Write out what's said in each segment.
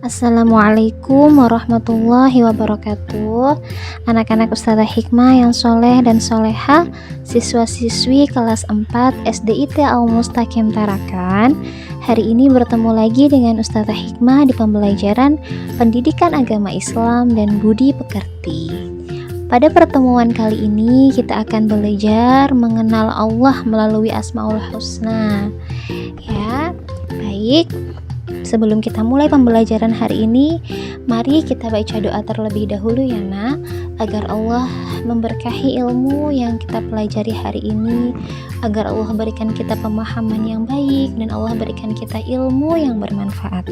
Assalamualaikum warahmatullahi wabarakatuh. Anak-anak Ustazah Hikmah yang soleh dan soleha, siswa-siswi kelas 4 SDIT Al-Mustaqim Tarakan. Hari ini bertemu lagi dengan Ustazah Hikmah di pembelajaran Pendidikan Agama Islam dan Budi Pekerti. Pada pertemuan kali ini kita akan belajar mengenal Allah melalui Asmaul Husna. Ya, baik. Sebelum kita mulai pembelajaran hari ini, mari kita baca doa terlebih dahulu ya nak, agar Allah memberkahi ilmu yang kita pelajari hari ini, agar Allah berikan kita pemahaman yang baik dan Allah berikan kita ilmu yang bermanfaat.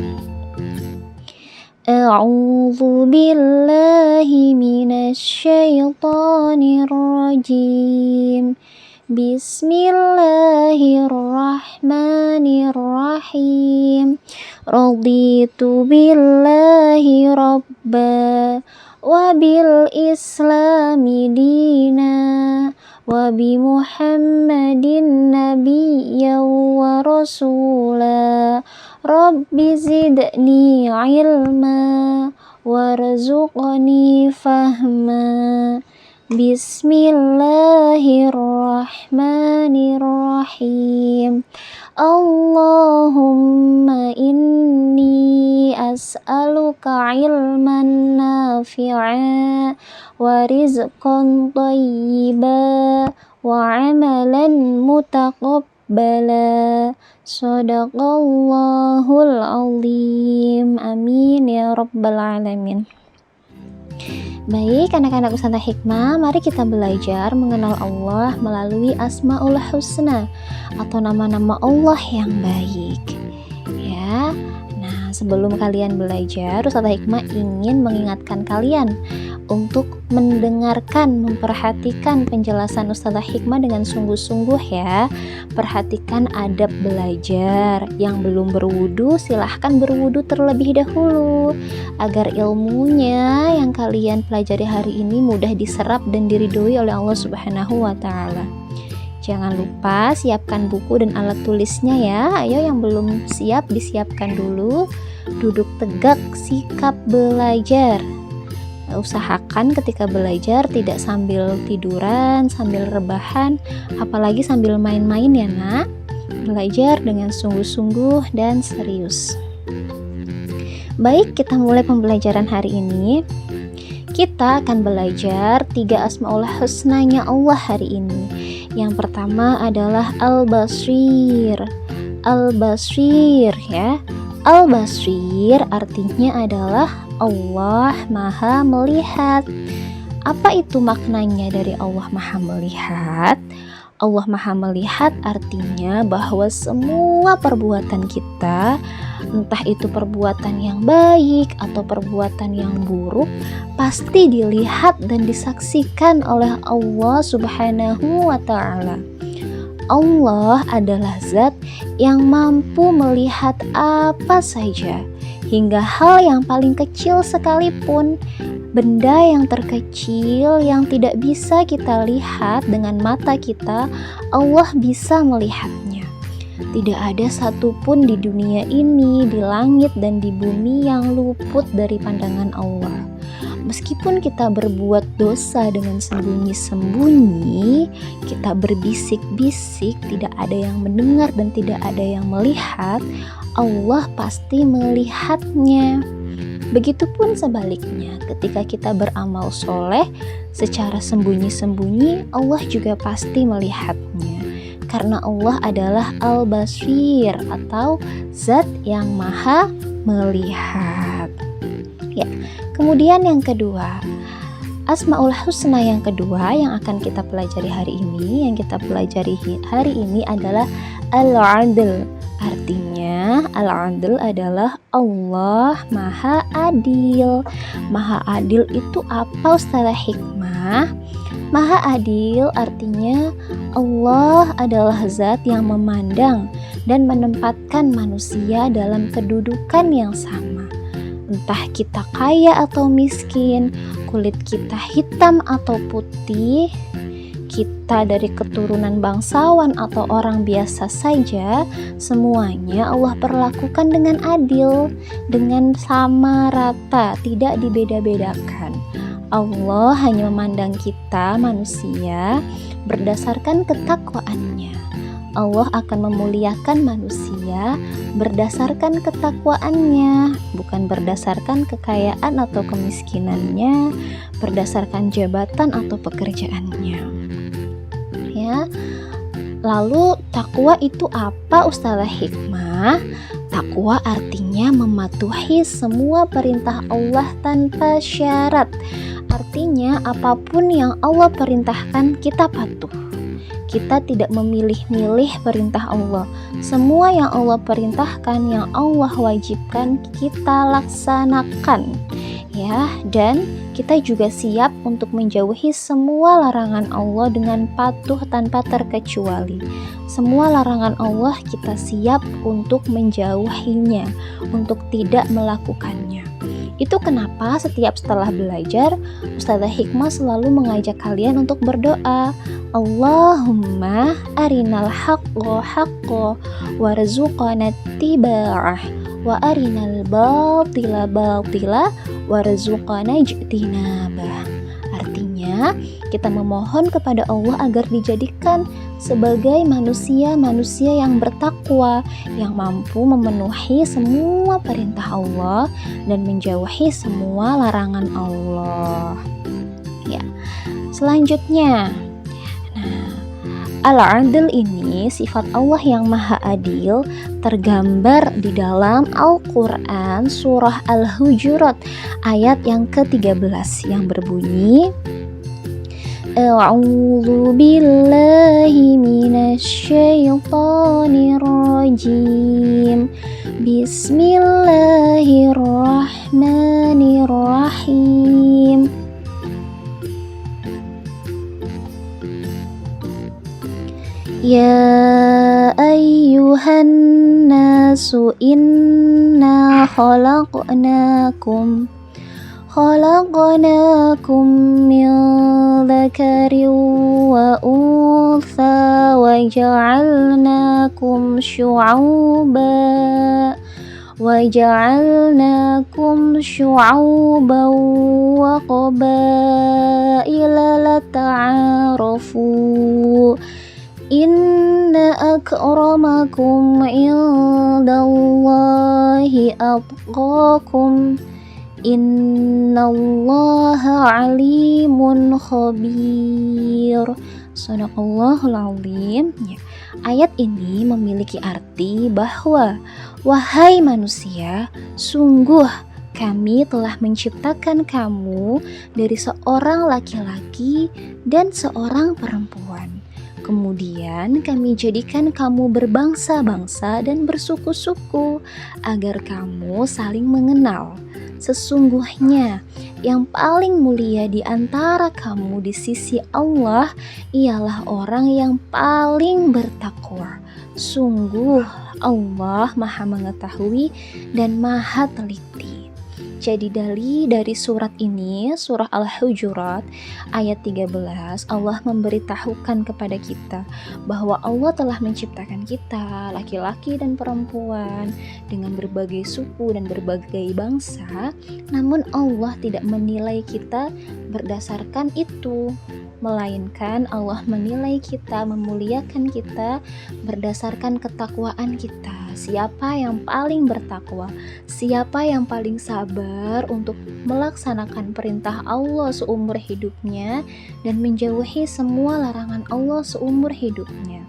A'udzu billahi minasy syaithanir rajim. Bismillahirrahmanirrahim. Raditu billahi rabba wa bil islami dina wa bi Muhammadin nabiyyan wa rasula. Rabbi zidni ilma warzuqni fahma. Bismillahirrahmanirrahim. Allahumma inni as'aluka ilman nafi'a wa rizqan thayyiba wa amalan mutaqabbala. Shadaqallahul azim. Amin ya rabbal alamin. Baik anak-anak Ustazah Hikmah, mari kita belajar mengenal Allah melalui Asmaul Husna atau nama-nama Allah yang baik. Ya. Nah, sebelum kalian belajar, Ustazah Hikmah ingin mengingatkan kalian untuk mendengarkan, memperhatikan penjelasan Ustazah Hikmah dengan sungguh-sungguh ya. Perhatikan adab belajar. Yang belum berwudu silahkan berwudu terlebih dahulu, agar ilmunya yang kalian pelajari hari ini mudah diserap dan diridhoi oleh Allah Subhanahu wa Ta'ala. Jangan lupa siapkan buku dan alat tulisnya ya. Ayo yang belum siap disiapkan dulu. Duduk tegak, sikap belajar. Usahakan ketika belajar tidak sambil tiduran, sambil rebahan, apalagi sambil main-main ya nak. Belajar dengan sungguh-sungguh dan serius. Baik, kita mulai pembelajaran hari ini. Kita akan belajar 3 Asmaul Husnanya Allah hari ini. Yang pertama adalah Al-Basir. Al-Basir ya. Al-Basir artinya adalah Allah Maha Melihat. Apa itu maknanya dari Allah Maha Melihat? Allah Maha Melihat artinya bahwa semua perbuatan kita, entah itu perbuatan yang baik atau perbuatan yang buruk, pasti dilihat dan disaksikan oleh Allah Subhanahu wa Ta'ala. Allah adalah zat yang mampu melihat apa saja, hingga hal yang paling kecil sekalipun. Benda yang terkecil yang tidak bisa kita lihat dengan mata kita, Allah bisa melihatnya. Tidak ada satupun di dunia ini, di langit dan di bumi yang luput dari pandangan Allah. Meskipun kita berbuat dosa dengan sembunyi-sembunyi, kita berbisik-bisik, tidak ada yang mendengar dan tidak ada yang melihat, Allah pasti melihatnya. Begitupun sebaliknya, ketika kita beramal soleh secara sembunyi-sembunyi, Allah juga pasti melihatnya. Karena Allah adalah Al-Basir atau zat yang maha melihat. Ya, kemudian yang kedua, Asmaul Husna yang kedua yang akan kita pelajari hari ini, adalah Al-Adl. Artinya Al-Adl adalah Allah Maha Adil. Maha Adil itu apa Ustazah Hikmah? Maha Adil artinya Allah adalah zat yang memandang dan menempatkan manusia dalam kedudukan yang sama. Entah kita kaya atau miskin, kulit kita hitam atau putih, kita dari keturunan bangsawan atau orang biasa saja, semuanya Allah perlakukan dengan adil, dengan sama rata, tidak dibeda-bedakan. Allah hanya memandang kita manusia berdasarkan ketakwaannya. Allah akan memuliakan manusia berdasarkan ketakwaannya, bukan berdasarkan kekayaan atau kemiskinannya, berdasarkan jabatan atau pekerjaannya. Ya. Lalu takwa itu apa, Ustazah Hikmah? Takwa artinya mematuhi semua perintah Allah tanpa syarat. Artinya apapun yang Allah perintahkan kita patuh. Kita tidak memilih-milih perintah Allah. Semua yang Allah perintahkan, yang Allah wajibkan, kita laksanakan. Ya, dan kita juga siap untuk menjauhi semua larangan Allah dengan patuh tanpa terkecuali. Semua larangan Allah kita siap untuk menjauhinya, untuk tidak melakukannya. Itu kenapa setiap setelah belajar, Ustazah Hikmah selalu mengajak kalian untuk berdoa. Allahumma arinal haqqo haqqo warzuqna ittiba'ah wa arinal batila batila warzuqna ijtinabah. Artinya, kita memohon kepada Allah agar dijadikan sebagai manusia-manusia yang bertakwa, yang mampu memenuhi semua perintah Allah dan menjauhi semua larangan Allah. Ya. Selanjutnya, Al-Adil ini sifat Allah yang maha adil tergambar di dalam Al-Quran surah Al-Hujurat ayat yang ke-13 yang berbunyi A'udzu billahi minasyaitonir rajim. Bismillahirrahmanirrahim. Ya ayyuhan nasu inna khalaqnakum min dzakarin wa untha wa ja'alnakum syu'uban wa qabaila lata'arafu. Inna akramakum indallahi atqakum. Innallaha alimun khabir. Shadaqallahul azim. Ya. Ayat ini memiliki arti bahwa wahai manusia, sungguh kami telah menciptakan kamu dari seorang laki-laki dan seorang perempuan. Kemudian kami jadikan kamu berbangsa-bangsa dan bersuku-suku agar kamu saling mengenal. Sesungguhnya yang paling mulia di antara kamu di sisi Allah ialah orang yang paling bertakwa. Sungguh Allah Maha Mengetahui dan Maha Teliti. Jadi dari surat ini, surah Al-Hujurat ayat 13, Allah memberitahukan kepada kita bahwa Allah telah menciptakan kita, laki-laki dan perempuan, dengan berbagai suku dan berbagai bangsa. Namun Allah tidak menilai kita berdasarkan itu, melainkan Allah menilai kita, memuliakan kita berdasarkan ketakwaan kita. Siapa yang paling bertakwa, siapa yang paling sabar untuk melaksanakan perintah Allah seumur hidupnya dan menjauhi semua larangan Allah seumur hidupnya.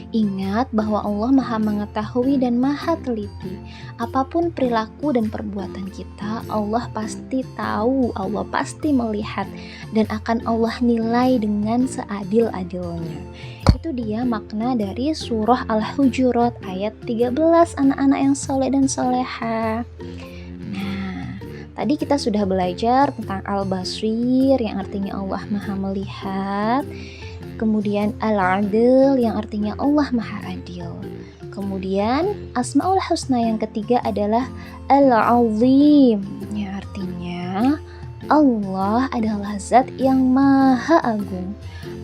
Ingat bahwa Allah Maha Mengetahui dan Maha Teliti. Apapun perilaku dan perbuatan kita, Allah pasti tahu, Allah pasti melihat, dan akan Allah nilai dengan seadil-adilnya. Itu dia makna dari surah Al-Hujurat ayat 13, anak-anak yang soleh dan soleha. Nah, tadi kita sudah belajar tentang Al-Basir yang artinya Allah Maha Melihat. Kemudian Al-Adil yang artinya Allah Maha Adil. Kemudian Asmaul Husna yang ketiga adalah Al-Azim yang artinya Allah adalah zat yang maha agung,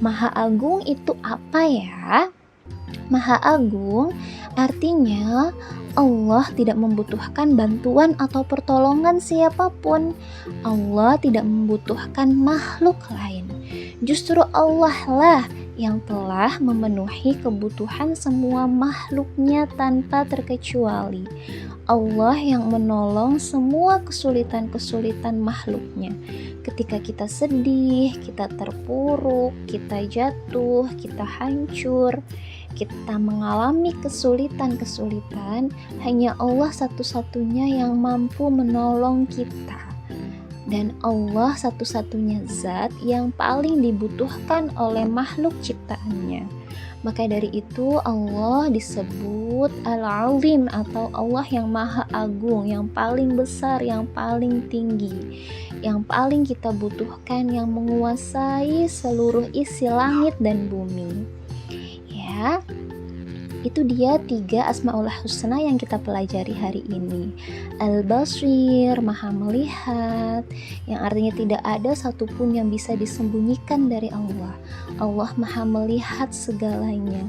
Maha Agung itu apa ya? Maha Agung artinya Allah tidak membutuhkan bantuan atau pertolongan siapapun. Allah tidak membutuhkan makhluk lain. Justru Allah lah yang telah memenuhi kebutuhan semua makhluknya tanpa terkecuali. Allah yang menolong semua kesulitan-kesulitan makhluknya. Ketika kita sedih, kita terpuruk, kita jatuh, kita hancur, kita mengalami kesulitan-kesulitan, hanya Allah satu-satunya yang mampu menolong kita. Dan Allah satu-satunya zat yang paling dibutuhkan oleh makhluk ciptaannya. Maka dari itu Allah disebut Al-Azim atau Allah yang Maha Agung, yang paling besar, yang paling tinggi, yang paling kita butuhkan, yang menguasai seluruh isi langit dan bumi. Ya, itu dia 3 Asmaul Husna yang kita pelajari hari ini. Al-Basir, Maha Melihat, yang artinya tidak ada satupun yang bisa disembunyikan dari Allah. Allah Maha Melihat segalanya.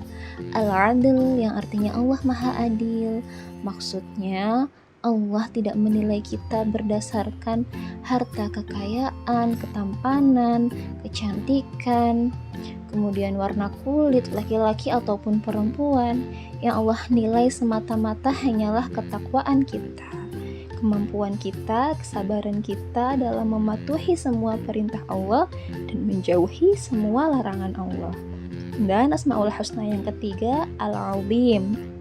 Al-Adil, yang artinya Allah Maha Adil. Maksudnya Allah tidak menilai kita berdasarkan harta kekayaan, ketampanan, kecantikan, kemudian warna kulit, laki-laki ataupun perempuan. Yang Allah nilai semata-mata hanyalah ketakwaan kita, kemampuan kita, kesabaran kita dalam mematuhi semua perintah Allah dan menjauhi semua larangan Allah. Dan Asmaul Husna yang ketiga, Al-Azim,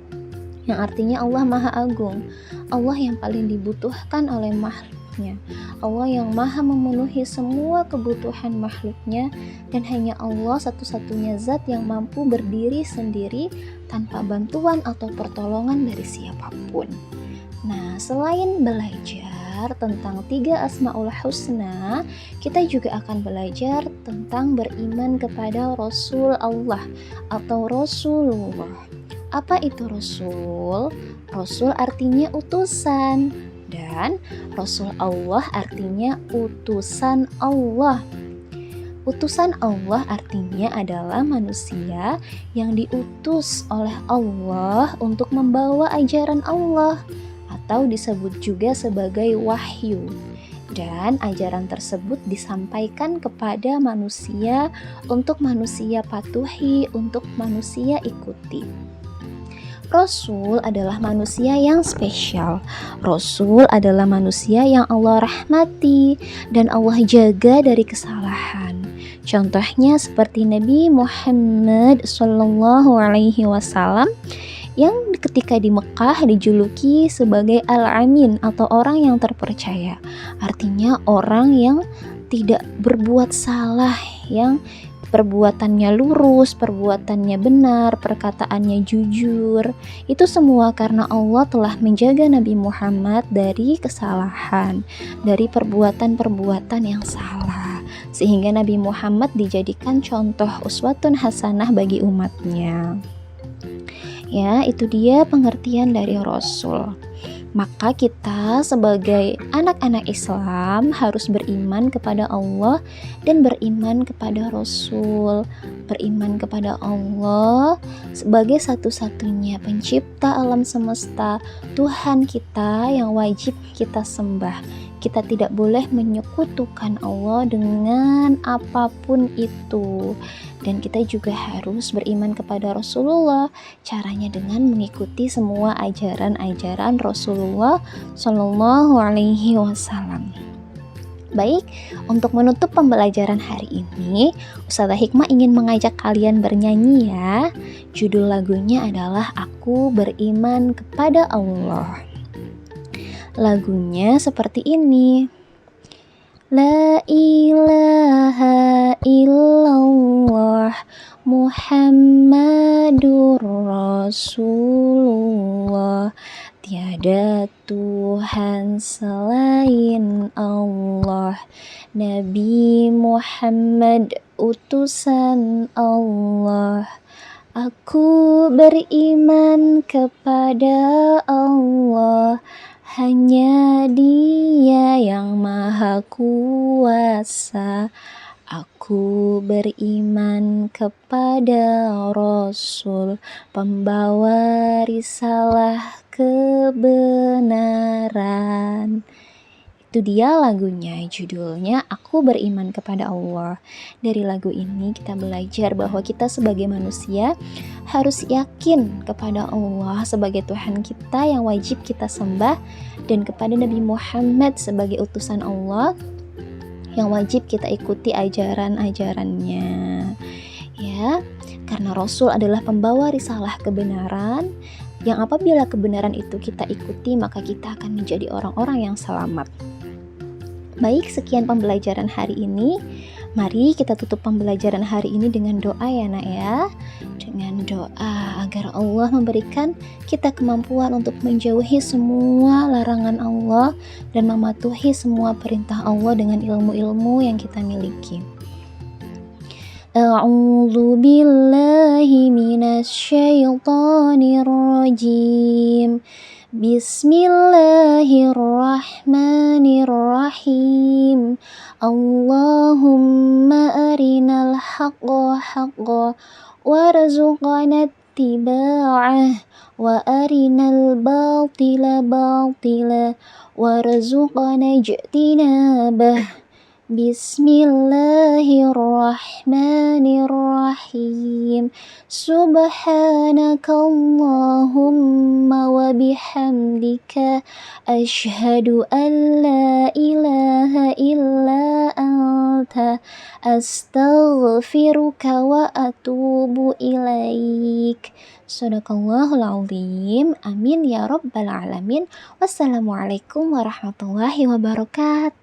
yang artinya Allah Maha Agung, Allah yang paling dibutuhkan oleh makhluknya, Allah yang maha memenuhi semua kebutuhan makhluknya, dan hanya Allah satu-satunya zat yang mampu berdiri sendiri tanpa bantuan atau pertolongan dari siapapun. Nah, selain belajar tentang 3 Asmaul Husna, kita juga akan belajar tentang beriman kepada Rasul Allah atau Rasulullah. Apa itu Rasul? Rasul artinya utusan, dan Rasul Allah artinya utusan Allah. Utusan Allah artinya adalah manusia yang diutus oleh Allah untuk membawa ajaran Allah, atau disebut juga sebagai wahyu. Dan ajaran tersebut disampaikan kepada manusia untuk manusia patuhi, untuk manusia ikuti. Rasul adalah manusia yang spesial. Rasul adalah manusia yang Allah rahmati dan Allah jaga dari kesalahan. Contohnya seperti Nabi Muhammad SAW yang ketika di Mekah dijuluki sebagai Al-Amin atau orang yang terpercaya. Artinya orang yang tidak berbuat salah, yang perbuatannya lurus, perbuatannya benar, perkataannya jujur. Itu semua karena Allah telah menjaga Nabi Muhammad dari kesalahan, dari perbuatan-perbuatan yang salah, sehingga Nabi Muhammad dijadikan contoh uswatun hasanah bagi umatnya. Ya, itu dia pengertian dari Rasul. Maka kita sebagai anak-anak Islam harus beriman kepada Allah dan beriman kepada Rasul. Beriman kepada Allah sebagai satu-satunya pencipta alam semesta, Tuhan kita yang wajib kita sembah. Kita tidak boleh menyekutukan Allah dengan apapun itu. Dan kita juga harus beriman kepada Rasulullah. Caranya dengan mengikuti semua ajaran-ajaran Rasulullah Shallallahu Alaihi Wasallam. Baik, untuk menutup pembelajaran hari ini, Ustazah Hikmah ingin mengajak kalian bernyanyi ya. Judul lagunya adalah Aku Beriman Kepada Allah. Lagunya seperti ini. La ilaha illallah Muhammadur Rasulullah. Tiada Tuhan selain Allah. Nabi Muhammad utusan Allah. Aku beriman kepada Allah. Hanya Dia yang Maha Kuasa. Aku Aku beriman kepada Rasul, pembawa risalah kebenaran. Itu dia lagunya, judulnya Aku Beriman Kepada Allah. Dari lagu ini kita belajar bahwa kita sebagai manusia harus yakin kepada Allah sebagai Tuhan kita yang wajib kita sembah, dan kepada Nabi Muhammad sebagai utusan Allah yang wajib kita ikuti ajaran-ajarannya. Ya, karena Rasul adalah pembawa risalah kebenaran, yang apabila kebenaran itu kita ikuti, maka kita akan menjadi orang-orang yang selamat. Baik, sekian pembelajaran hari ini. Mari kita tutup pembelajaran hari ini dengan doa ya nak ya. Dengan doa agar Allah memberikan kita kemampuan untuk menjauhi semua larangan Allah dan mematuhi semua perintah Allah dengan ilmu-ilmu yang kita miliki. A'udzu billahi minasy syaithanir rajim. Bismillahirrahmanirrahim. Allahumma arinal haqqa haqqa warzuqna ittiba'ah wa arinal batila batila warzuqna ijtinabah. Bismillahirrahmanirrahim. Subhanakallahumma wa bihamdika asyhadu an la ilaha illa anta astaghfiruka wa atubu ilaik. Shadaqallahul azim. Amin ya rabbal alamin. Wassalamualaikum warahmatullahi wabarakatuh.